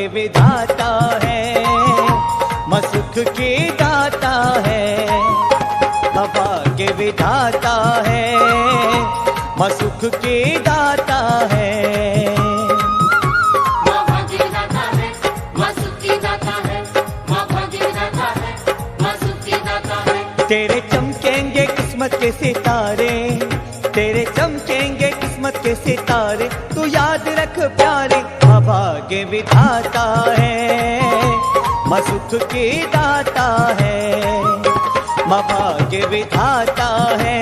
भाग्य विधाता है, माँ सुख की दाता है। माँ भाग्य विधाता है, माँ सुख की दाता है। माँ भाग्य विधाता है, माँ सुख की दाता है। माँ भाग्य विधाता है, माँ सुख की दाता है। तेरे चमकेंगे किस्मत के सितारे, तेरे चमकेंगे किस्मत के सितारे, तू याद रख प्यारे। माँ भाग्य विधाता है, माँ सुख की दाता है। माँ भाग्य विधाता है,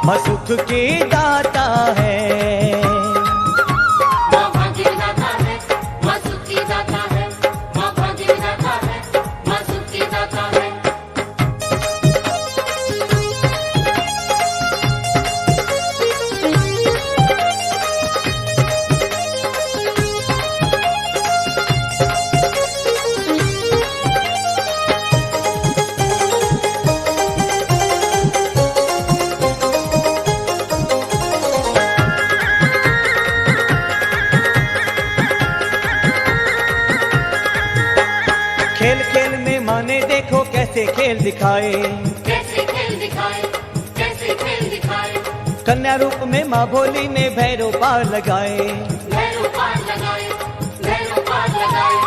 माँ सुख की दाता है। माँ भाग्य विधाता है, माँ सुख की दाता है। माँ भाग्य विधाता है, माँ सुख की दाता है। खेल खेल में माने देखो कैसे खेल दिखाए, कैसे खेल दिखाए, कैसे खेल दिखाए। कन्या रूप में माँ भोली ने भैरव पार लगाए। भैरव पार लगाए, भैरव पार लगाए।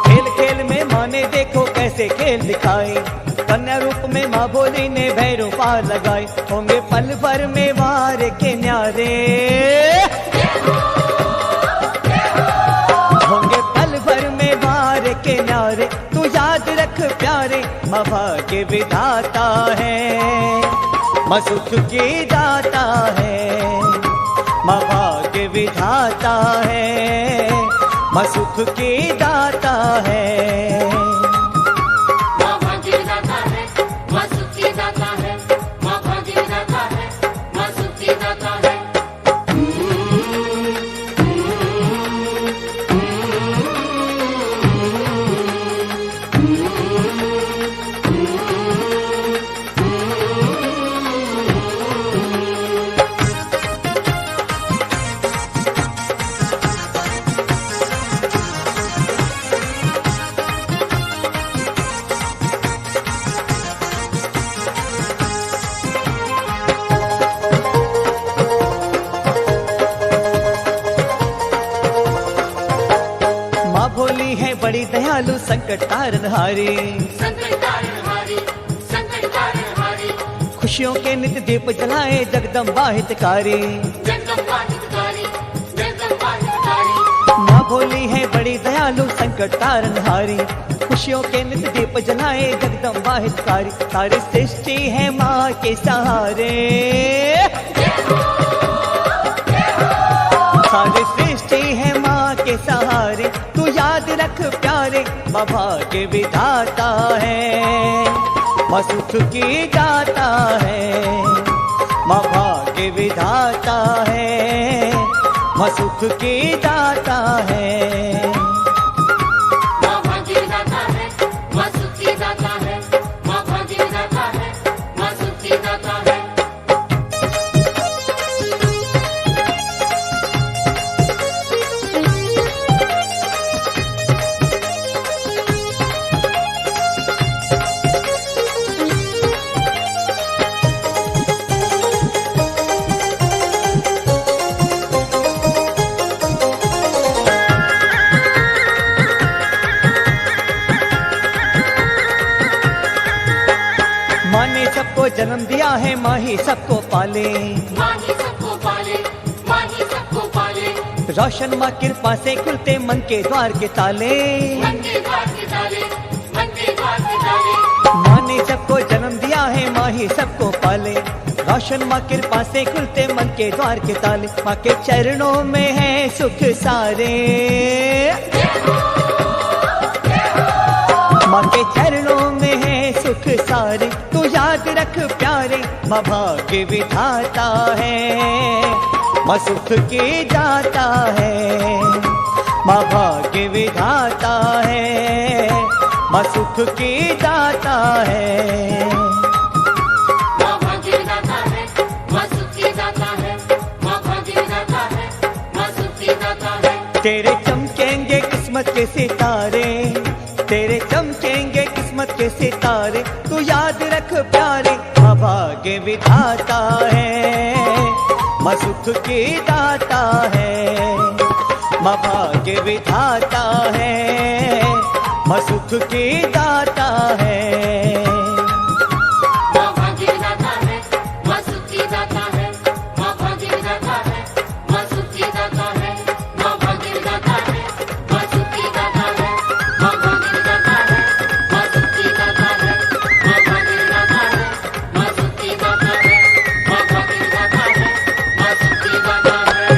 खेल खेल में माने देखो कैसे खेल दिखाए, कन्या रूप में माँ भोली ने भैरव पार लगाए। होंगे पल भर में वार के न्यारे, होंगे पल भर में वार के न्यारे, तू याद रख प्यारे। माँ भाग्य विधाता है, माँ सुख की दाता है। माँ भाग्य विधाता है, माँ सुख की दाता है। माँ भाग्य विधाता है, माँ सुख की दाता है। माँ भाग्य विधाता है, माँ सुख की दाता है। माँ भोली है बड़ी दयालु संकट तारनहारी, संकट तारनहारी, संकट तारनहारी। खुशियों के नित्य दीप जलाए जगदम्बा हितकारी। जगदम्बा हितकारी, जगदम्बा हितकारी। माँ भोली है बड़ी दयालु संकट तारनहारी, खुशियों के नित्य दीप जलाए जगदम्बा हितकारी। सारी सृष्टि है माँ के सहारे, सारी सृष्टि है माँ के सहारे, तू याद रख प्यारे। माँ भाग्य विधाता है, माँ सुख की दाता है। माँ भाग्य विधाता है, माँ सुख की दाता है। माँ भाग्य विधाता है, माँ सुख की दाता है। माँ भाग्य विधाता है, माँ सुख की दाता है। माँ ने सबको जन्म दिया है, माँ ही सबको पाले। माँ ही सबको पाले, माँ ही सबको पाले। रोशन माँ कृपा से खुलते मन के द्वार के ताले। मन के द्वार के ताले, मन के द्वार के ताले। माँ ने सबको जन्म दिया है, माँ ही सबको पाले। रोशन माँ कृपा से खुलते मन के द्वार के ताले। माँ के चरणों में है सुख सारे, माँ के चरणों में है सुख सारे, तू याद रख प्यारे। माँ भाग्य विधाता है, माँ सुख की दाता है। माँ भाग्य विधाता है, माँ सुख की दाता है। माँ भाग्य विधाता है, माँ सुख की दाता है। माँ भाग्य विधाता है, माँ सुख की दाता है। तेरे चमकेंगे किस्मत के सितारे, तू याद रख प्यारे माँ भाग्य विधाता है, माँ सुख की दाता है। माँ भाग्य विधाता है, माँ सुख की दाता है। माँ भाग्यदाता है, माँ सुखी दाता है, माँ भाग्यदाता है, माँ सुखी दाता है, माँ भाग्यदाता है, माँ सुखी दाता है, माँ भाग्यदाता है, माँ सुखी दाता है, माँ भाग्यदाता है, माँ सुखी दाता है, माँ भाग्यदाता है, माँ सुखी दाता है।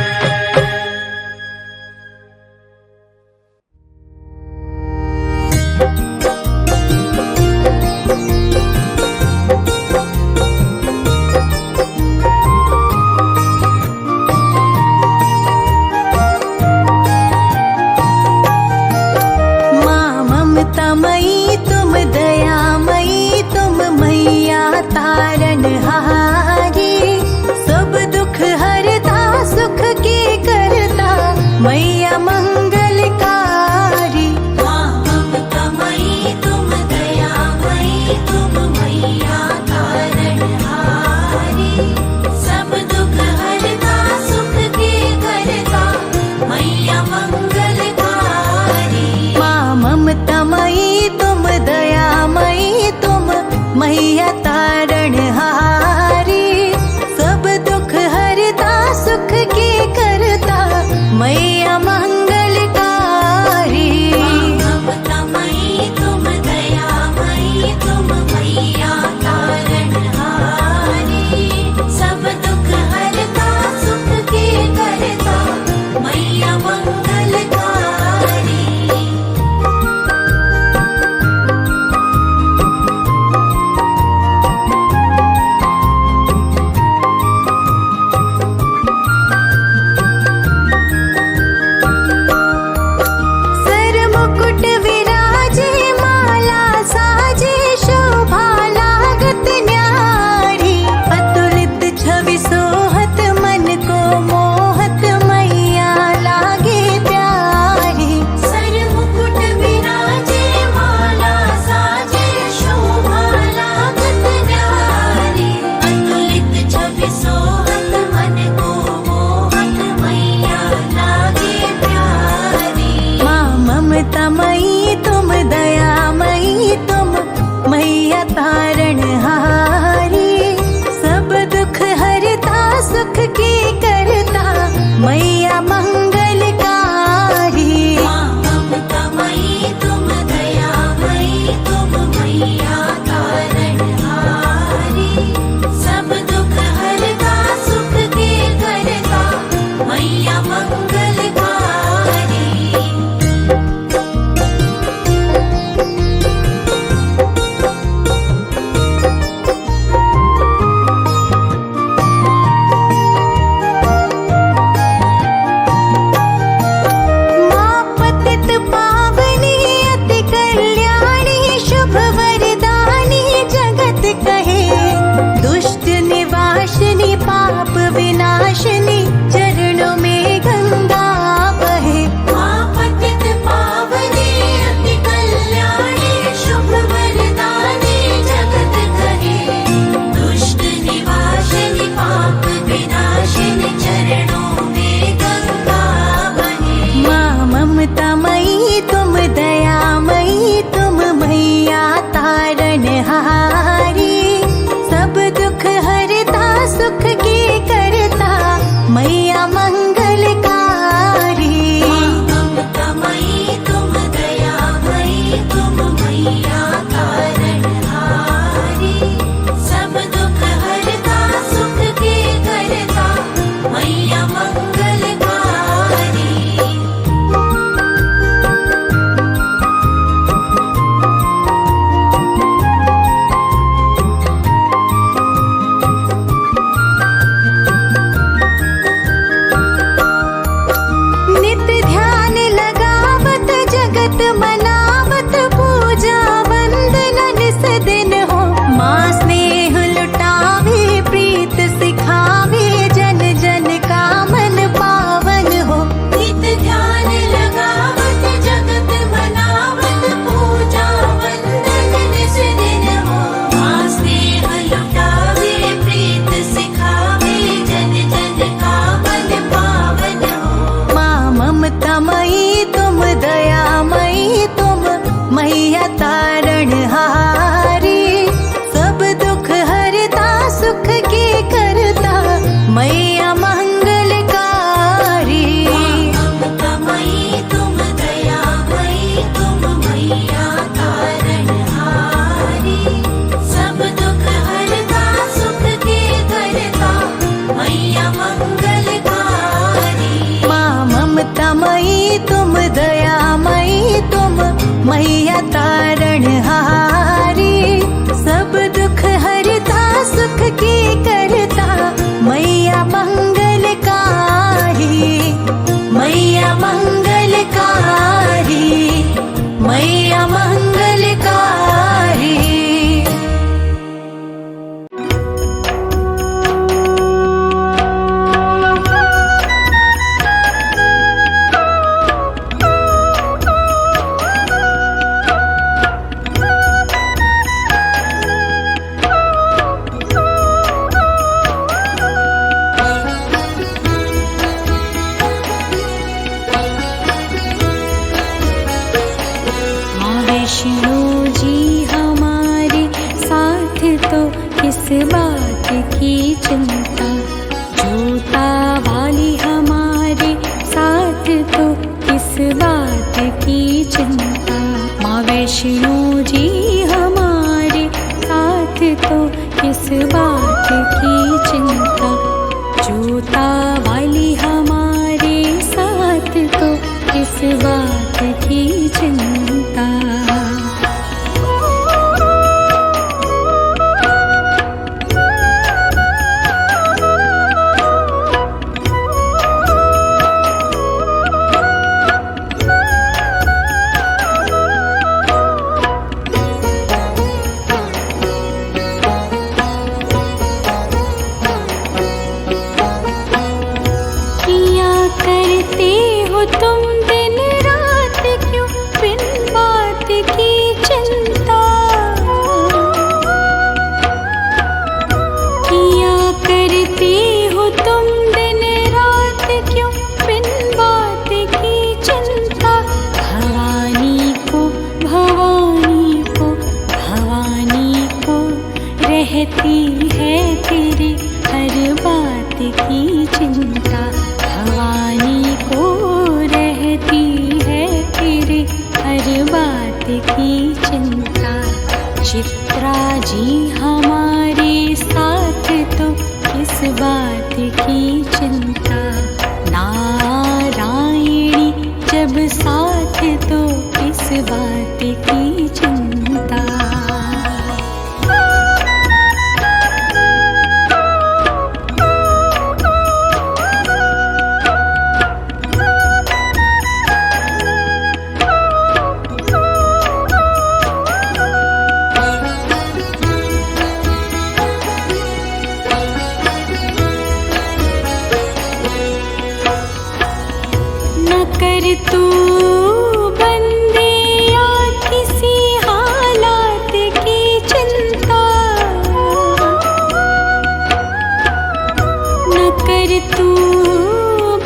बात की चिंता। जूता वाली हमारे साथ तो किस बात की चिंता। माँ वैष्णो जी हमारे साथ तो किस बात की चिंता। जूता वाली हमारे साथ तो किस बात की चिंता। किया करते हो तुम दिन रात क्यों बिन बात की चिंता। किया करते हो तुम दिन रात क्यों बिन बात की चिंता। भवानी को भवानी को भवानी को रहती है तेरी हर बात की चिंता। भवानी को रहती है तेरी हर बात की चिंता। चित्रा जी हमारे साथ तो किस बात की चिंता। नारायणी जब साथ तो किस बात की चिंता। न कर तू बंदे या किसी हालात की चिंता। न कर तू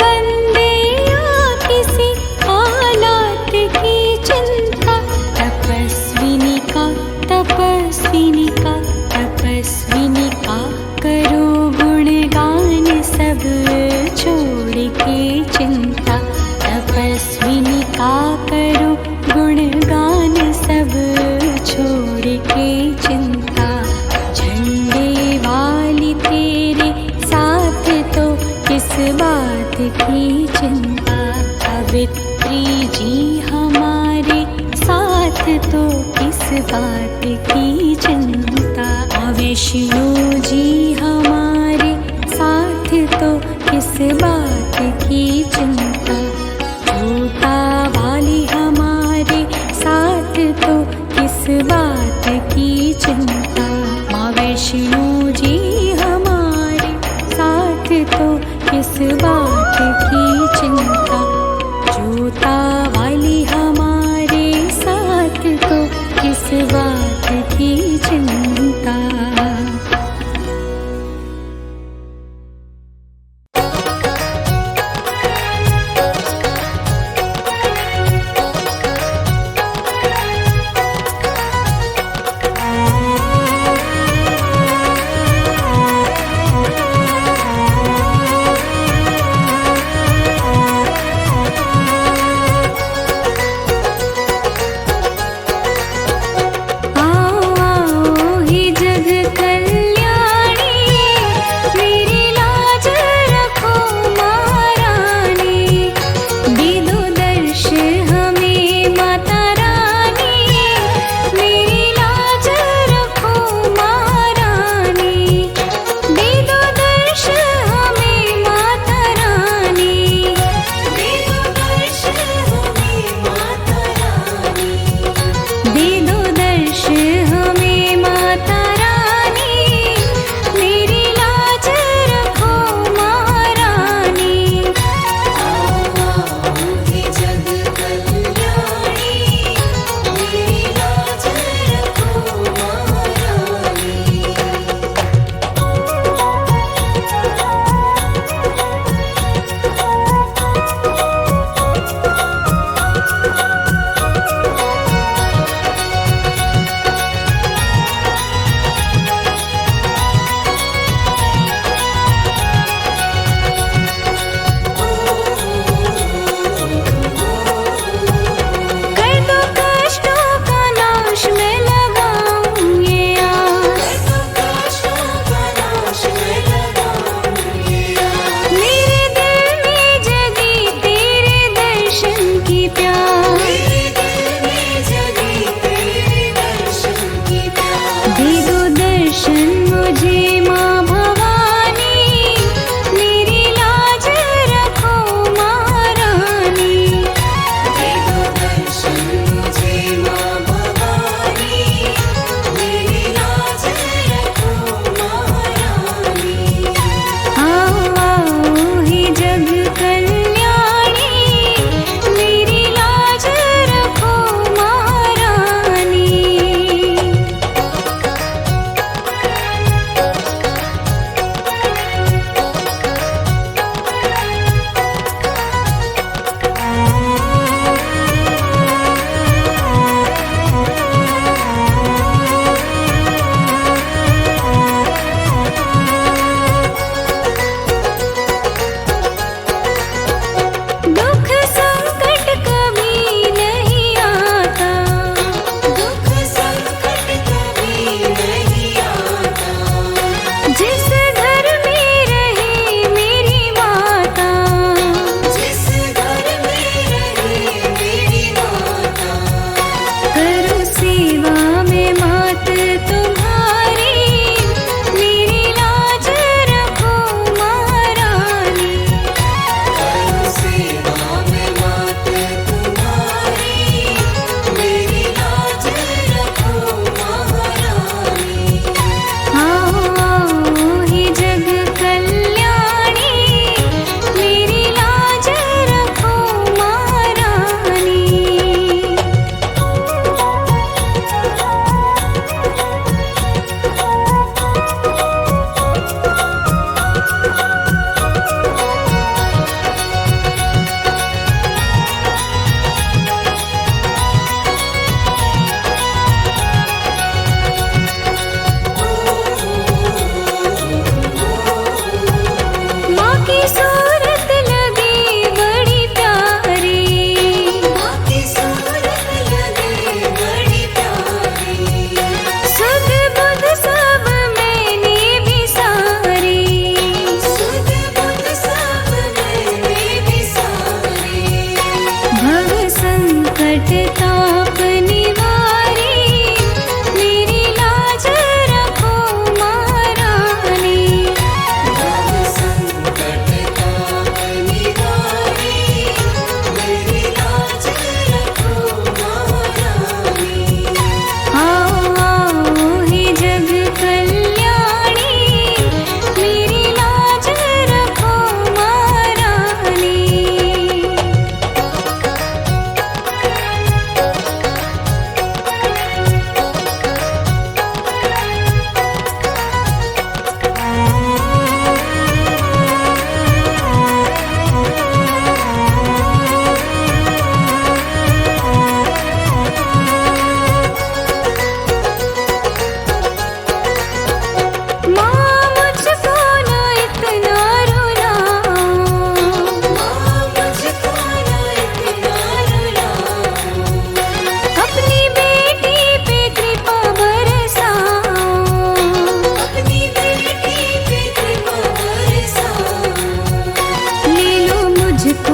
बंदे या किसी हालात की चिंता। तपस्विनी का तपस्विनी का तपस्विनी का करो गुणगान सब छोड़ के चिंता। तपस्विनी का करो गुणगान सब छोड़ के चिंता। झंडे वाली तेरे साथ तो किस बात की चिंता। अवित्री जी हमारे साथ तो किस बात की चिंता। वैष्णो जी हमारे साथ तो किस बात की चिंता। जूता वाली हमारे साथ तो किस बात की चिंता। माँ वैष्णो जी हमारे साथ तो किस बात की चिंता। जूता वाली हमारे साथ तो किस बात की चिंता।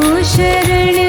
शरण